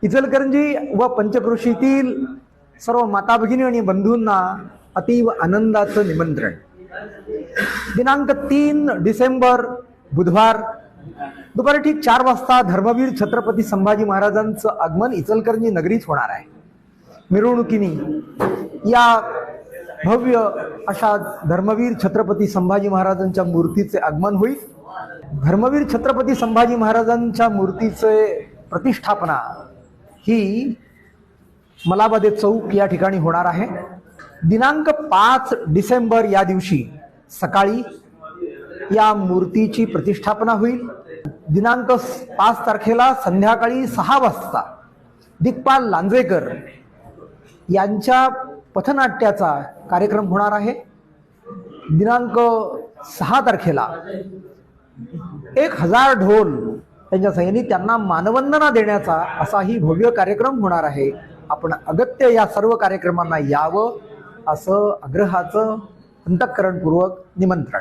इचलकरंजी व पंचक्रोशीतील सर्व माता भगिनी आणि बंधूंना अतीव आनंदाचं निमंत्रण. दिनांक 3 डिसेंबर बुधवार दुपारी ठीक 4 वाजता धर्मवीर छत्रपती संभाजी महाराजांचं आगमन इचलकरंजी नगरीत होणार आहे. मिरवणुकीने या भव्य अशा धर्मवीर छत्रपती संभाजी महाराजांच्या मूर्तीचे आगमन होईल. धर्मवीर छत्रपती संभाजी महाराजांच्या मूर्तीचे प्रतिष्ठापना ही मलाबादे चौक या ठिकाणी होणार आहे. दिनांक 5 डिसेंबर या दिवशी सकाळी या मूर्तीची प्रतिष्ठापना होईल. दिनांक 5 तारखेला संध्याकाळी 6 वाजता दिग्पाल लांजेकर यांच्या पथनाट्याचा कार्यक्रम होणार आहे. दिनांक 6 तारखेला 1000 ढोल त्यांच्या सैनिक त्यांना मानवंदना देण्याचा असाही भव्य कार्यक्रम होणार आहे. आपण अगत्य या सर्व कार्यक्रमांना यावं असं आग्रहाचं अंतःकरणपूर्वक निमंत्रण.